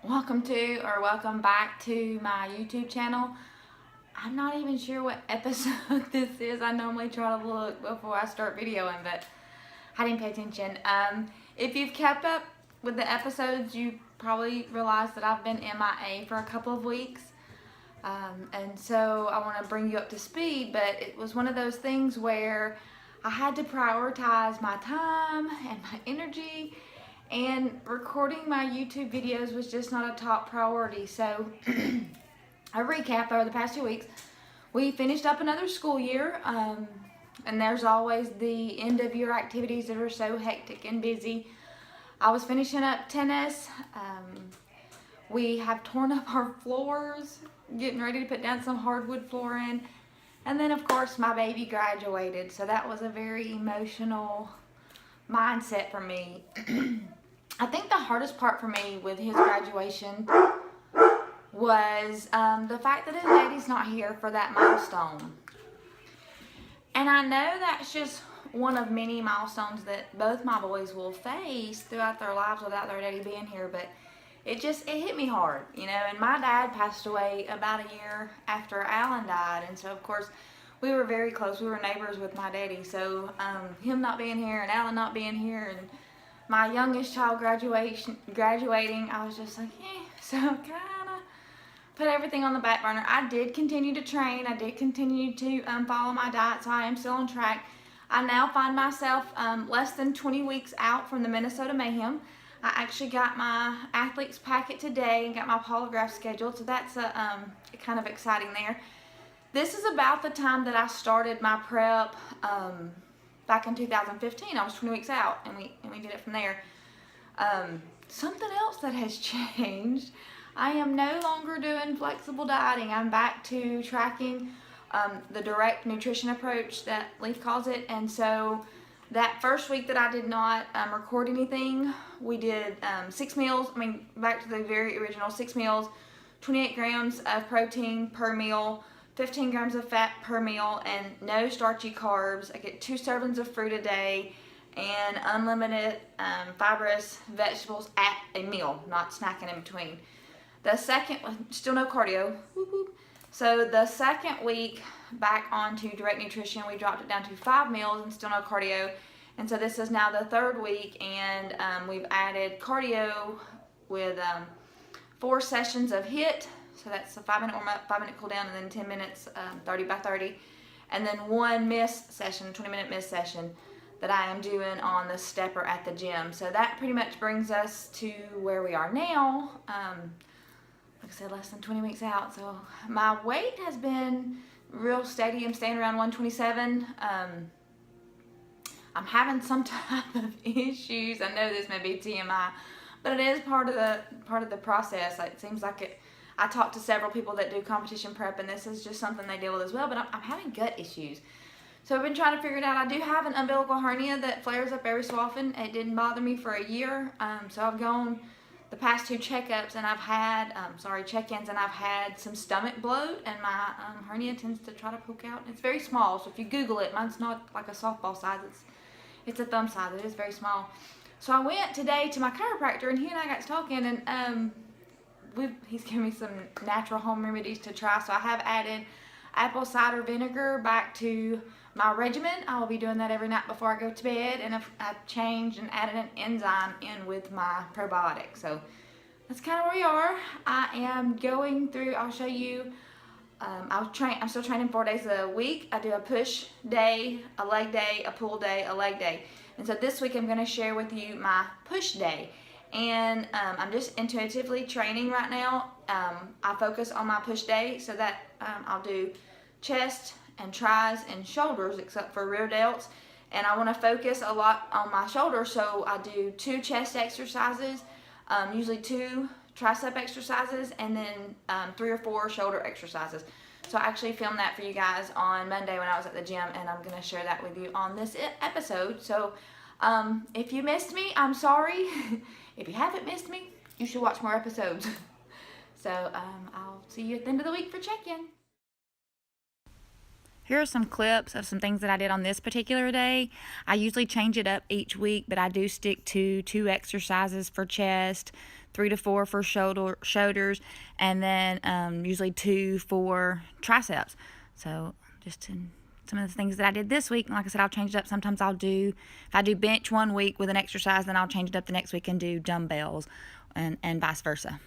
Welcome back to my YouTube channel. I'm not even sure what episode this is. I normally try to look before I start videoing, but I didn't pay attention. If you've kept up with the episodes, you probably realized that I've been MIA for a couple of weeks. And so I want to bring you up to speed, but it was one of those things where I had to prioritize my time and my energy, and recording my YouTube videos was just not a top priority. So a recap over the past 2 weeks, we finished up another school year, and there's always the end of year activities that are so hectic and busy. I was finishing up tennis. We have torn up our floors, getting ready to put down some hardwood flooring. And then of course my baby graduated, so that was a very emotional mindset for me. I think the hardest part for me with his graduation was the fact that his daddy's not here for that milestone. And I know that's just one of many milestones that both my boys will face throughout their lives without their daddy being here, but it hit me hard, you know. And my dad passed away about a year after Alan died, and so of course we were very close. We were neighbors with my daddy, so him not being here and Alan not being here and my youngest child graduating, I was just like, so kind of put everything on the back burner. I did continue to train. I did continue to follow my diet, so I am still on track. I now find myself less than 20 weeks out from the Minnesota Mayhem. I actually got my athletes packet today and got my polygraph scheduled, so that's kind of exciting there. This is about the time that I started my prep back in 2015. I was 20 weeks out, and we did it from there. Something else that has changed, I am no longer doing flexible dieting. I'm back to tracking the direct nutrition approach that Leif calls it. And so that first week that I did not record anything, we did 6 meals. I mean, back to the very original 6 meals, 28 grams of protein per meal, 15 grams of fat per meal, and no starchy carbs. I get 2 servings of fruit a day and unlimited fibrous vegetables at a meal, not snacking in between. The second, still no cardio. Whoop, whoop. So the second week back onto direct nutrition, we dropped it down to 5 meals and still no cardio. And so this is now the third week, and we've added cardio with 4 sessions of HIIT. So that's a 5-minute warm up, 5-minute cool down, and then 10 minutes, 30 by 30. And then 1 miss session, 20-minute miss session that I am doing on the stepper at the gym. So that pretty much brings us to where we are now. Like I said, less than 20 weeks out. So my weight has been real steady. I'm staying around 127. I'm having some type of issues. I know this may be TMI, but it is part of the process. It seems like it. I talked to several people that do competition prep, and this is just something they deal with as well, but I'm having gut issues. So I've been trying to figure it out. I do have an umbilical hernia that flares up every so often. It didn't bother me for a year. So I've gone the past 2 checkups, and I've had, check-ins, and I've had some stomach bloat, and my hernia tends to try to poke out. It's very small, so if you Google it, mine's not like a softball size. It's a thumb size. It is very small. So I went today to my chiropractor, and he and I got to talking, and he's given me some natural home remedies to try. So I have added apple cider vinegar back to my regimen. I will be doing that every night before I go to bed, and I've changed and added an enzyme in with my probiotic. So that's kind of where we are. I am going through, I'll show you, I'm still training 4 days a week. I do a push day, a leg day, a pull day, a leg day. And so this week I'm going to share with you my push day. And I'm just intuitively training right now. I focus on my push day, so that I'll do chest and tris and shoulders, except for rear delts. And I want to focus a lot on my shoulders, so I do 2 chest exercises, usually 2 tricep exercises, and then 3 or 4 shoulder exercises. So I actually filmed that for you guys on Monday when I was at the gym, and I'm going to share that with you on this episode. So if you missed me, I'm sorry. If you haven't missed me, you should watch more episodes. So I'll see you at the end of the week for check-in. Here are some clips of some things that I did on this particular day. I usually change it up each week, but I do stick to 2 exercises for chest, 3 to 4 for shoulders, and then usually 2 for triceps. So just some of the things that I did this week. And like I said, I'll change it up. Sometimes if I do bench one week with an exercise, then I'll change it up the next week and do dumbbells and vice versa.